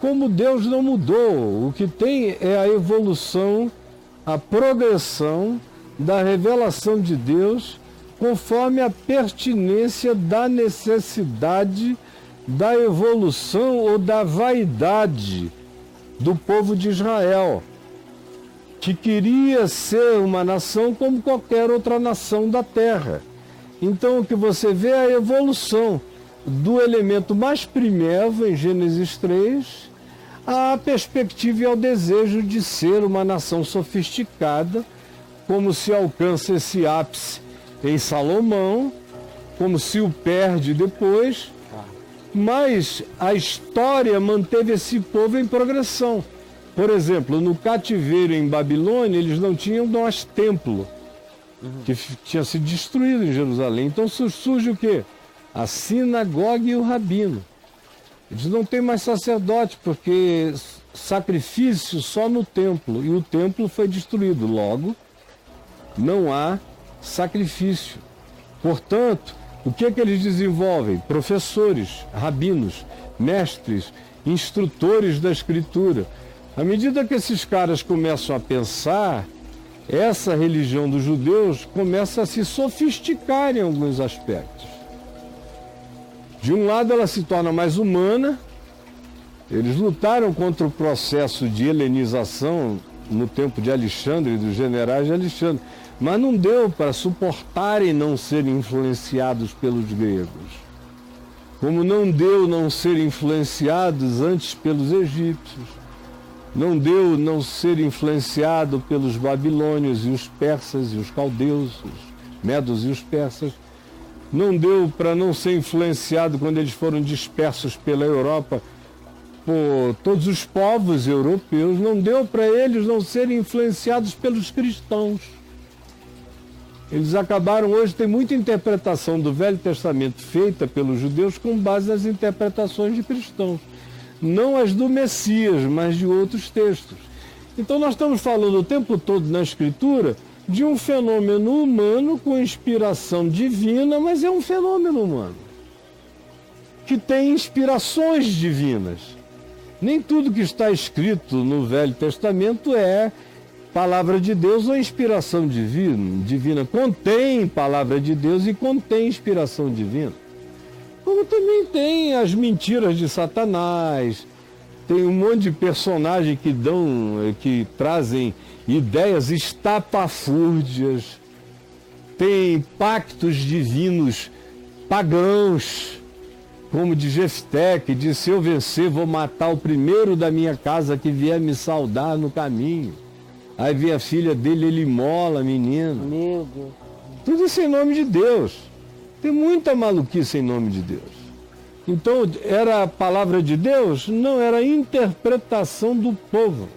como Deus não mudou. O que tem é a evolução, a progressão da revelação de Deus conforme a pertinência da necessidade da evolução ou da vaidade do povo de Israel, que queria ser uma nação como qualquer outra nação da terra. Então o que você vê é a evolução do elemento mais primevo em Gênesis 3 à perspectiva e ao desejo de ser uma nação sofisticada, como se alcança esse ápice em Salomão, como se o perde depois, mas a história manteve esse povo em progressão. Por exemplo, no cativeiro em Babilônia, eles não tinham mais templo, que tinha sido destruído em Jerusalém. Então surge o quê? A sinagoga e o rabino. Eles não têm mais sacerdote, porque sacrifício só no templo, e o templo foi destruído. Logo, não há sacrifício. Portanto, o que é que eles desenvolvem? Professores, rabinos, mestres, instrutores da Escritura. À medida que esses caras começam a pensar, essa religião dos judeus começa a se sofisticar em alguns aspectos. De um lado, ela se torna mais humana. Eles lutaram contra o processo de helenização no tempo de Alexandre e dos generais de Alexandre, mas não deu para suportarem não serem influenciados pelos gregos, como não deu não serem influenciados antes pelos egípcios, não deu não ser influenciado pelos babilônios e os persas e os caldeus, os medos e os persas, não deu para não ser influenciado quando eles foram dispersos pela Europa por todos os povos europeus, não deu para eles não serem influenciados pelos cristãos. Eles acabaram hoje, tem muita interpretação do Velho Testamento feita pelos judeus com base nas interpretações de cristãos. Não as do Messias, mas de outros textos. Então nós estamos falando o tempo todo na Escritura de um fenômeno humano com inspiração divina, mas é um fenômeno humano, que tem inspirações divinas. Nem tudo que está escrito no Velho Testamento é palavra de Deus ou inspiração divina. Contém palavra de Deus e contém inspiração divina. Como também tem as mentiras de Satanás, tem um monte de personagens que trazem ideias estapafúrdias, tem pactos divinos pagãos, como de Jefté, que disse: se eu vencer, vou matar o primeiro da minha casa que vier me saudar no caminho. Aí vem a filha dele, ele imola a menina. Meu Deus. Tudo isso em nome de Deus. Tem muita maluquice em nome de Deus. Então, era a palavra de Deus? Não, era a interpretação do povo.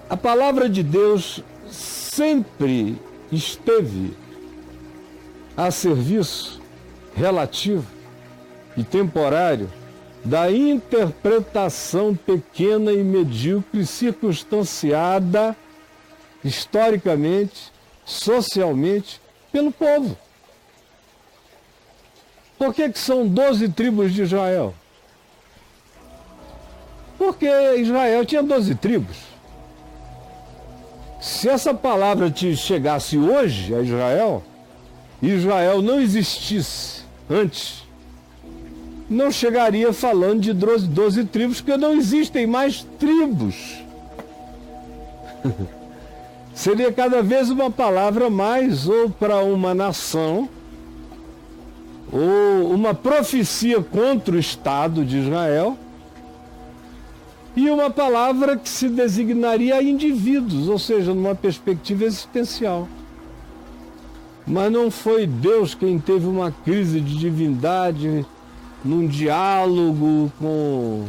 A palavra de Deus sempre esteve a serviço relativo e temporário da interpretação pequena e medíocre, circunstanciada historicamente, socialmente, pelo povo. Por que são 12 tribos de Israel? Porque Israel tinha 12 tribos. Se essa palavra te chegasse hoje a Israel, e Israel não existisse antes, não chegaria falando de 12 tribos, porque não existem mais tribos. Seria cada vez uma palavra mais, ou para uma nação, ou uma profecia contra o Estado de Israel, e uma palavra que se designaria a indivíduos, ou seja, numa perspectiva existencial. Mas não foi Deus quem teve uma crise de divindade num diálogo com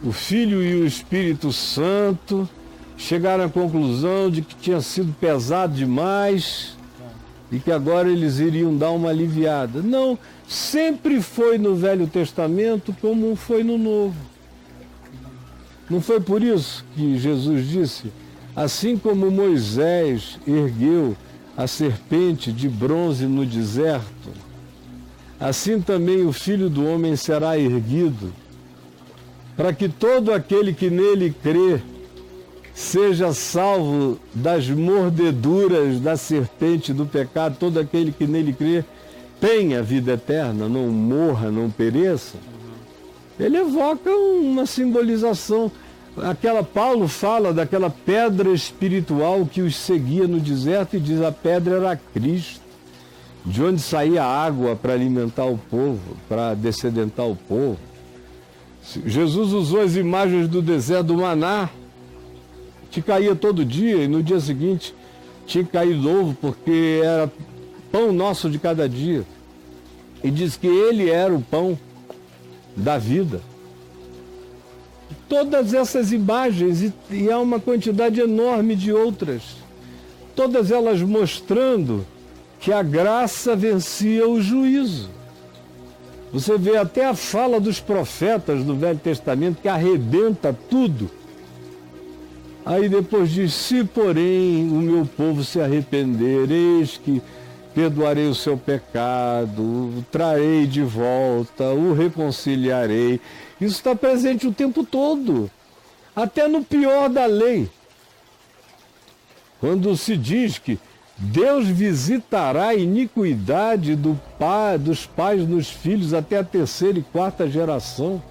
o Filho e o Espírito Santo, chegaram à conclusão de que tinha sido pesado demais e que agora eles iriam dar uma aliviada. Não, sempre foi no Velho Testamento como foi no Novo. Não foi por isso que Jesus disse: assim como Moisés ergueu a serpente de bronze no deserto, assim também o Filho do Homem será erguido, para que todo aquele que nele crê seja salvo das mordeduras da serpente do pecado, todo aquele que nele crê tenha vida eterna, não morra, não pereça. Ele evoca uma simbolização. Paulo fala daquela pedra espiritual que os seguia no deserto e diz: a pedra era Cristo, de onde saía água para alimentar o povo, para descedentar o povo. Jesus usou as imagens do deserto do maná, que caía todo dia, e no dia seguinte tinha que cair novo, porque era pão nosso de cada dia. E diz que ele era o pão da vida. Todas essas imagens, e há uma quantidade enorme de outras, todas elas mostrando que a graça vencia o juízo. Você vê até a fala dos profetas do Velho Testamento, que arrebenta tudo. Aí depois diz: se porém o meu povo se arrepender, eis que perdoarei o seu pecado, o trarei de volta, o reconciliarei. Isso está presente o tempo todo, até no pior da lei. Quando se diz que Deus visitará a iniquidade dos pais nos filhos até a terceira e quarta geração,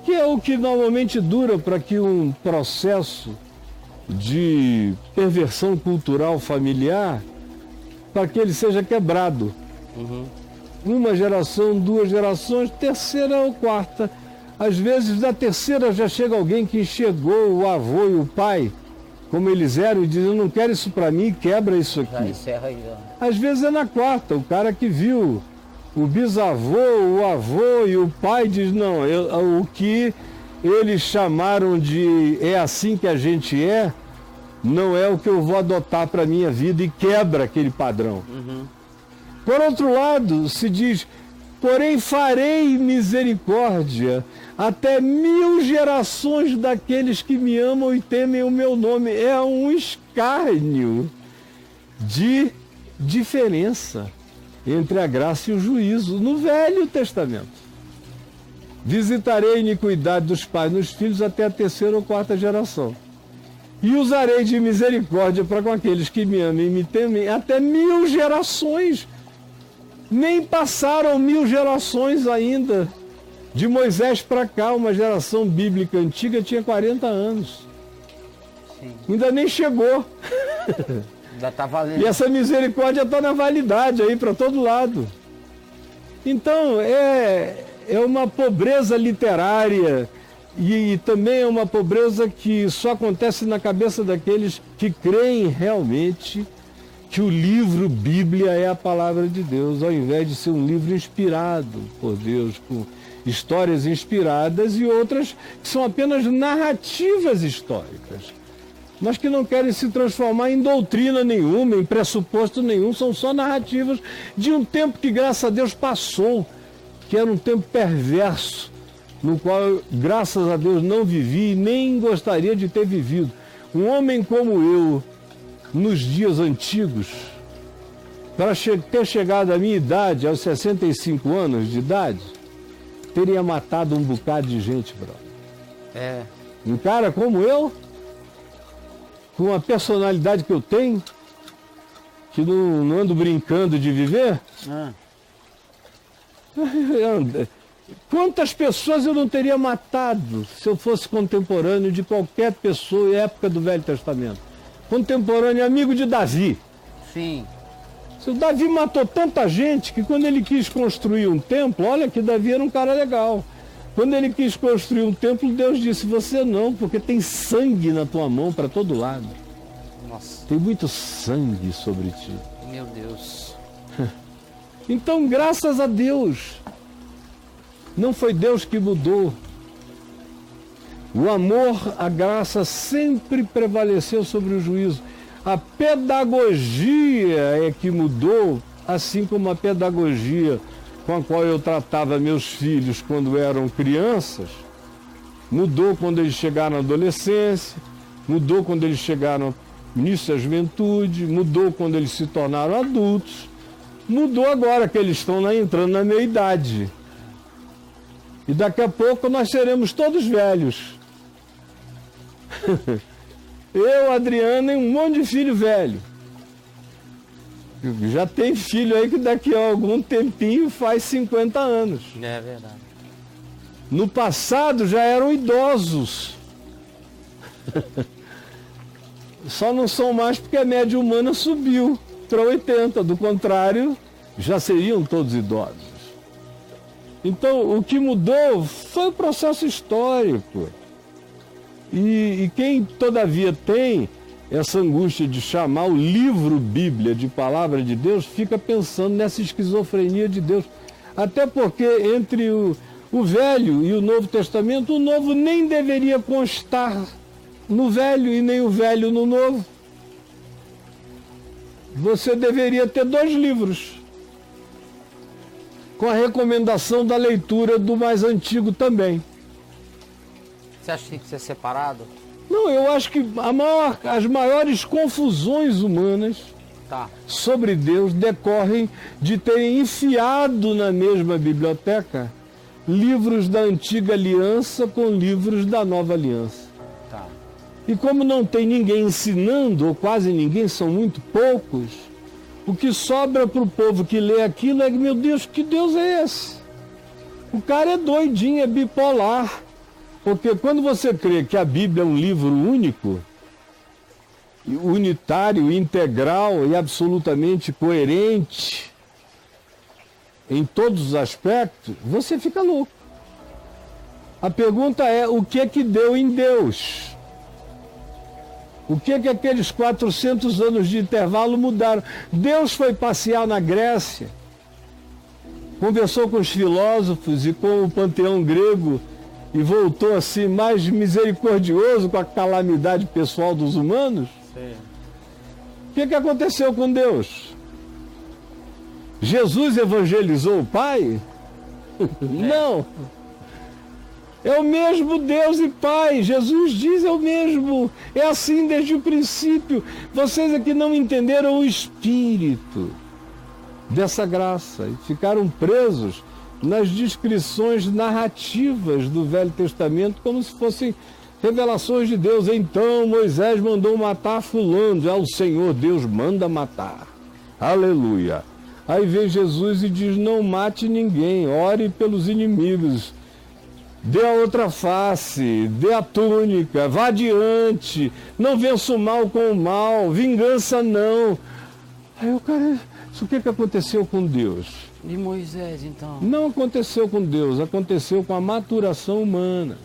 que é o que normalmente dura para que um processo de perversão cultural familiar, para que ele seja quebrado. Uma geração, duas gerações, terceira ou quarta. Às vezes, da terceira já chega alguém que enxergou o avô e o pai como eles eram e diz: eu não quero isso para mim, quebra isso aqui. Já encerra aí, já. Às vezes é na quarta, o cara que viu o bisavô, o avô e o pai diz: não, o que eles chamaram de é assim que a gente é, não é o que eu vou adotar para a minha vida, e quebra aquele padrão. Por outro lado, se diz: porém farei misericórdia até 1000 gerações daqueles que me amam e temem o meu nome. É um escárnio de diferença entre a graça e o juízo no Velho Testamento. Visitarei a iniquidade dos pais nos filhos até a terceira ou quarta geração. E usarei de misericórdia para com aqueles que me amam e me temem até 1000 gerações. Nem passaram 1000 gerações ainda. De Moisés para cá, uma geração bíblica antiga tinha 40 anos. Sim. Ainda nem chegou. Ainda está valendo. E essa misericórdia está na validade aí para todo lado. Então, é uma pobreza literária e também é uma pobreza que só acontece na cabeça daqueles que creem realmente que o livro Bíblia é a palavra de Deus, ao invés de ser um livro inspirado por Deus, com histórias inspiradas e outras que são apenas narrativas históricas, mas que não querem se transformar em doutrina nenhuma, em pressuposto nenhum, são só narrativas de um tempo que, graças a Deus, passou, que era um tempo perverso, no qual, graças a Deus, não vivi e nem gostaria de ter vivido. Um homem como eu, nos dias antigos, para ter chegado à minha idade, aos 65 anos de idade, teria matado um bocado de gente, brother. Um cara como eu, com a personalidade que eu tenho, que não ando brincando de viver, quantas pessoas eu não teria matado se eu fosse contemporâneo de qualquer pessoa em época do Velho Testamento? Contemporâneo, amigo de Davi. Sim. O Davi matou tanta gente que quando ele quis construir um templo, olha que Davi era um cara legal. Quando ele quis construir um templo, Deus disse: você não, porque tem sangue na tua mão para todo lado. Nossa. Tem muito sangue sobre ti. Meu Deus. Então, graças a Deus, não foi Deus que mudou. O amor, a graça sempre prevaleceu sobre o juízo. A pedagogia é que mudou, assim como a pedagogia com a qual eu tratava meus filhos quando eram crianças, mudou quando eles chegaram à adolescência, mudou quando eles chegaram no início da juventude, mudou quando eles se tornaram adultos, mudou agora que eles estão entrando na meia-idade. E daqui a pouco nós seremos todos velhos. Eu, Adriana e um monte de filho velho. Já tem filho aí que daqui a algum tempinho faz 50 anos. É verdade. No passado já eram idosos. Só não são mais porque a média humana subiu para 80. Do contrário, já seriam todos idosos. Então, o que mudou foi o processo histórico. E quem, todavia, tem essa angústia de chamar o livro Bíblia de Palavra de Deus, fica pensando nessa esquizofrenia de Deus. Até porque entre o Velho e o Novo Testamento, o Novo nem deveria constar no Velho e nem o Velho no Novo. Você deveria ter 2 livros, com a recomendação da leitura do mais antigo também. Você acha que tem que ser separado? Não, eu acho que as maiores confusões humanas sobre Deus decorrem de terem enfiado na mesma biblioteca livros da Antiga Aliança com livros da Nova Aliança. Tá. E como não tem ninguém ensinando, ou quase ninguém, são muito poucos, o que sobra para o povo que lê aquilo é, meu Deus, que Deus é esse? O cara é doidinho, é bipolar. Porque quando você crê que a Bíblia é um livro único, unitário, integral e absolutamente coerente em todos os aspectos, você fica louco. A pergunta é, o que é que deu em Deus? O que é que aqueles 400 anos de intervalo mudaram? Deus foi passear na Grécia, conversou com os filósofos e com o panteão grego, e voltou assim mais misericordioso com a calamidade pessoal dos humanos? Sim. O que aconteceu com Deus? Jesus evangelizou o Pai? Não. É o mesmo Deus e Pai. Jesus diz é o mesmo. É assim desde o princípio. Vocês aqui não entenderam o espírito dessa graça e ficaram presos nas descrições narrativas do Velho Testamento como se fossem revelações de Deus. Então Moisés mandou matar fulano. Já o Senhor Deus manda matar. Aleluia. Aí vem Jesus e diz, não mate ninguém, ore pelos inimigos. Dê a outra face, dê a túnica, vá adiante, não vença o mal com o mal, vingança não. Aí o cara, isso o que aconteceu com Deus? E Moisés, então? Não aconteceu com Deus, aconteceu com a maturação humana.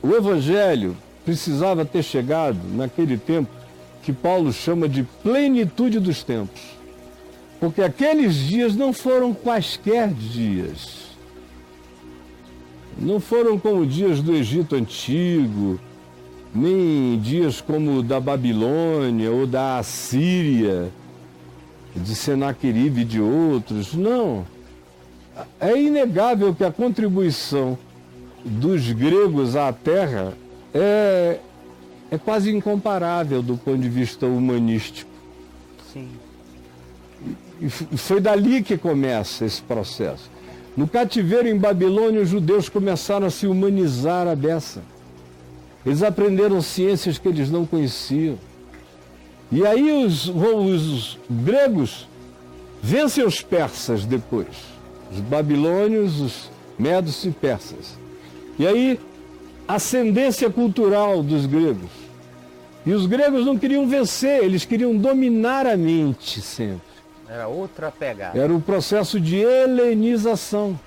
O Evangelho precisava ter chegado naquele tempo que Paulo chama de plenitude dos tempos. Porque aqueles dias não foram quaisquer dias. Não foram como dias do Egito Antigo, nem dias como o da Babilônia ou da Assíria, de Senaqueribe e de outros. Não. É inegável que a contribuição dos gregos à Terra é quase incomparável do ponto de vista humanístico. Sim. E foi dali que começa esse processo. No cativeiro em Babilônia, os judeus começaram a se humanizar à beça. Eles aprenderam ciências que eles não conheciam. E aí os gregos vencem os persas depois. Os babilônios, os medos e persas. E aí, ascendência cultural dos gregos. E os gregos não queriam vencer, eles queriam dominar a mente sempre. Era outra pegada. Era o processo de helenização.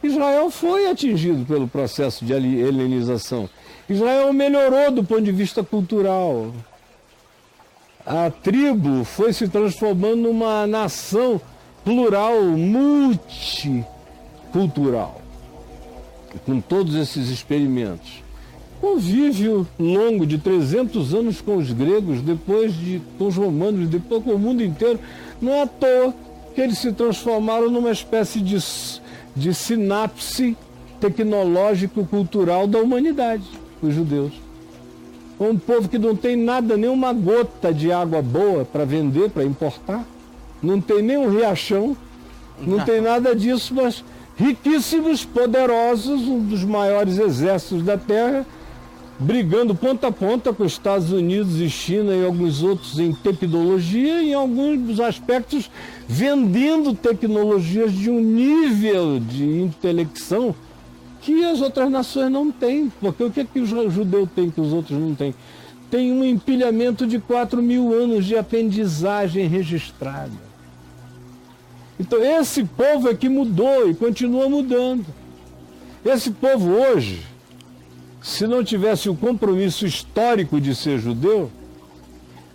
Israel foi atingido pelo processo de helenização. Israel melhorou do ponto de vista cultural. A tribo foi se transformando numa nação plural, multicultural, com todos esses experimentos. Convívio longo de 300 anos com os gregos, depois com os romanos, depois com o mundo inteiro. Não é à toa que eles se transformaram numa espécie de sinapse tecnológico-cultural da humanidade, os judeus. Um povo que não tem nada, nem uma gota de água boa para vender, para importar, não tem nem um riachão, Não tem nada disso, mas riquíssimos, poderosos, um dos maiores exércitos da Terra, brigando ponta a ponta com os Estados Unidos e China e alguns outros em tecnologia e em alguns aspectos vendendo tecnologias de um nível de intelecção que as outras nações não têm. Porque o que é que o judeu tem que os outros não têm? Tem um empilhamento de 4.000 anos de aprendizagem registrada. Então esse povo é que mudou e continua mudando. Esse povo hoje, se não tivesse o compromisso histórico de ser judeu,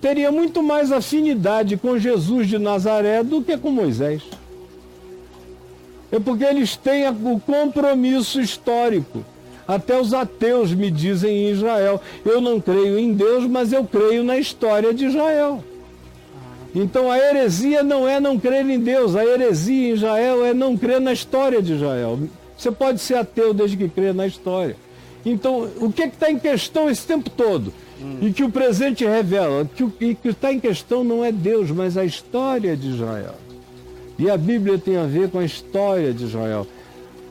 teria muito mais afinidade com Jesus de Nazaré do que com Moisés. É porque eles têm o compromisso histórico. Até os ateus me dizem em Israel, eu não creio em Deus, mas eu creio na história de Israel. Então a heresia não é não crer em Deus, a heresia em Israel é não crer na história de Israel. Você pode ser ateu desde que crê na história. Então, o que está em questão esse tempo todo? E que o presente revela, que o que está em questão não é Deus, mas a história de Israel. E a Bíblia tem a ver com a história de Israel.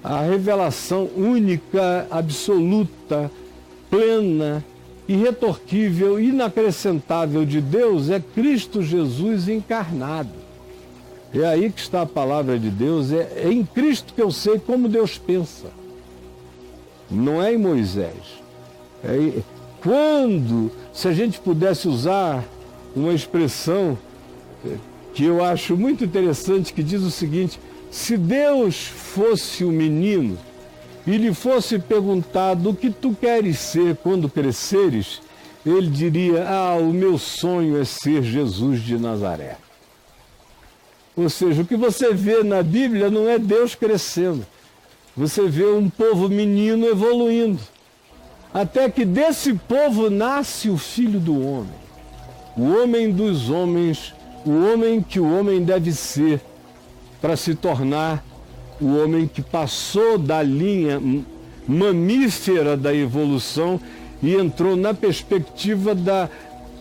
A revelação única, absoluta, plena, irretorquível, inacrescentável de Deus é Cristo Jesus encarnado. É aí que está a palavra de Deus, é em Cristo que eu sei como Deus pensa. Não é em Moisés. Quando, se a gente pudesse usar uma expressão que eu acho muito interessante, que diz o seguinte: se Deus fosse um menino e lhe fosse perguntado o que tu queres ser quando cresceres, ele diria, o meu sonho é ser Jesus de Nazaré. Ou seja, o que você vê na Bíblia não é Deus crescendo. Você vê um povo menino evoluindo. Até que desse povo nasce o Filho do Homem. O homem dos homens, o homem que o homem deve ser para se tornar o homem que passou da linha mamífera da evolução e entrou na perspectiva da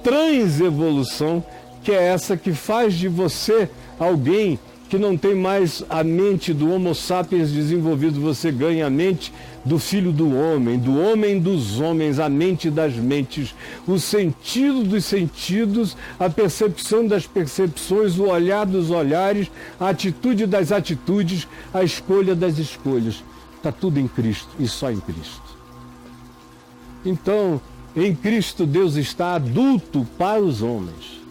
transevolução, que é essa que faz de você alguém que não tem mais a mente do Homo sapiens desenvolvido, você ganha a mente do Filho do Homem dos homens, a mente das mentes, o sentido dos sentidos, a percepção das percepções, o olhar dos olhares, a atitude das atitudes, a escolha das escolhas. Está tudo em Cristo e só em Cristo. Então, em Cristo Deus está adulto para os homens.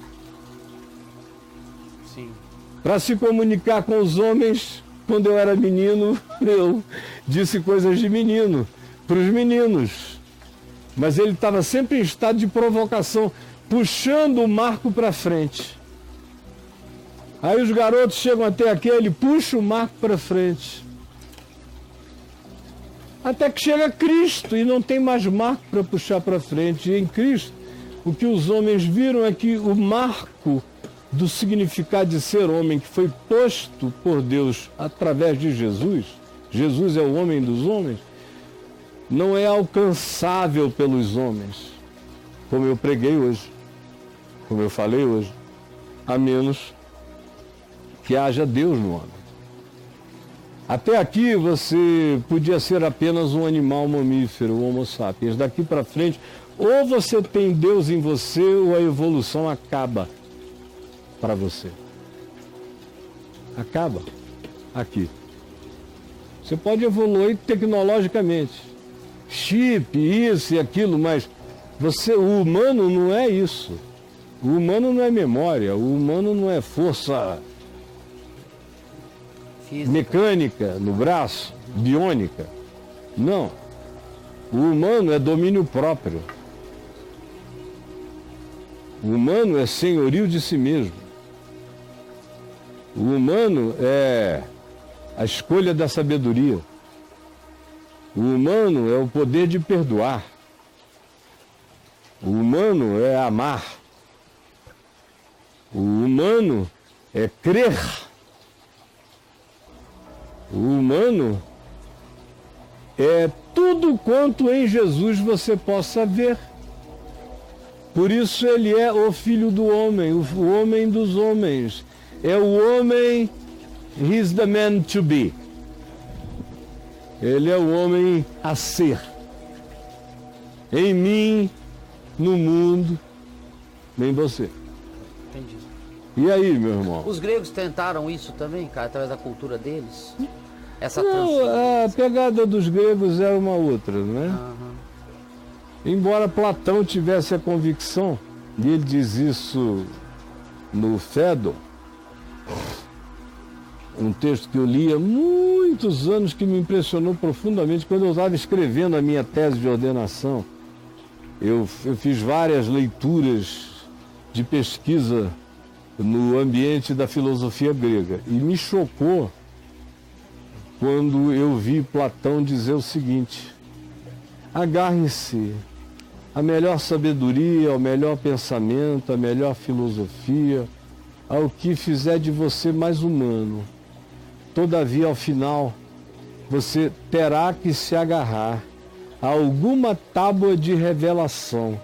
Para se comunicar com os homens, quando eu era menino, eu disse coisas de menino, para os meninos. Mas ele estava sempre em estado de provocação, puxando o marco para frente. Aí os garotos chegam até aqui, ele puxa o marco para frente. Até que chega Cristo e não tem mais marco para puxar para frente. E em Cristo, o que os homens viram é que o marco do significado de ser homem que foi posto por Deus através de Jesus, Jesus é o homem dos homens, não é alcançável pelos homens, como eu preguei hoje, como eu falei hoje, a menos que haja Deus no homem. Até aqui você podia ser apenas um animal mamífero, o Homo sapiens. Daqui para frente, ou você tem Deus em você, ou a evolução acaba para você. Acaba aqui. Você pode evoluir tecnologicamente, chip, isso e aquilo, mas o humano não é isso. O humano não é memória, o humano não é força física, mecânica no braço, biônica. Não. O humano é domínio próprio. O humano é senhorio de si mesmo. O humano é a escolha da sabedoria. O humano é o poder de perdoar. O humano é amar. O humano é crer. O humano é tudo quanto em Jesus você possa ver. Por isso ele é o Filho do Homem, o homem dos homens. É o homem He's the man to be. Ele é o homem a ser. Em mim, no mundo, nem você. Entendi. E aí, meu irmão? Os gregos tentaram isso também, cara, através da cultura deles? Essa Não, a pegada dos gregos era uma outra, né? Aham. Embora Platão tivesse a convicção, e ele diz isso no Fédon, um texto que eu li há muitos anos que me impressionou profundamente quando eu estava escrevendo a minha tese de ordenação. Eu fiz várias leituras de pesquisa no ambiente da filosofia grega e me chocou quando eu vi Platão dizer o seguinte: agarrem-se à melhor sabedoria, ao melhor pensamento, à melhor filosofia, ao que fizer de você mais humano. Todavia, ao final, você terá que se agarrar a alguma tábua de revelação,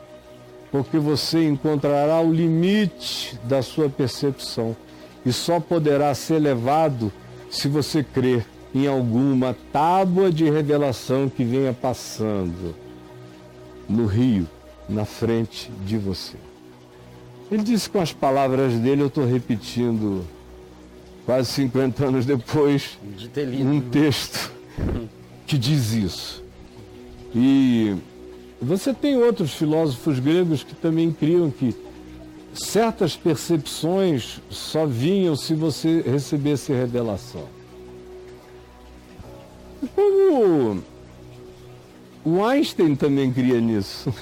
porque você encontrará o limite da sua percepção e só poderá ser levado se você crer em alguma tábua de revelação que venha passando no rio, na frente de você. Ele disse com as palavras dele, eu estou repetindo quase 50 anos depois, De ter lido. um texto que diz isso. E você tem outros filósofos gregos que também criam que certas percepções só vinham se você recebesse revelação. Como o Einstein também cria nisso.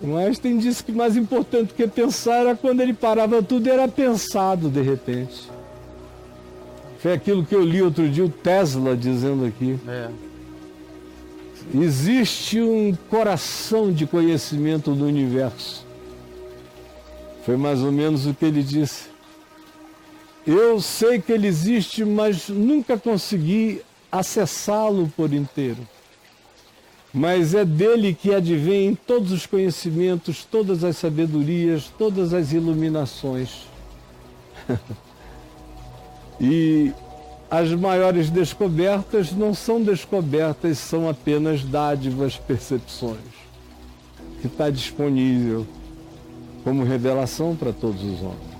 O Einstein disse que mais importante que pensar era quando ele parava tudo, era pensado de repente. Foi aquilo que eu li outro dia, o Tesla dizendo aqui. É. Existe um coração de conhecimento no universo. Foi mais ou menos o que ele disse. Eu sei que ele existe, mas nunca consegui acessá-lo por inteiro. Mas é dele que advém todos os conhecimentos, todas as sabedorias, todas as iluminações. E as maiores descobertas não são descobertas, são apenas dádivas, percepções, que está disponível como revelação para todos os homens.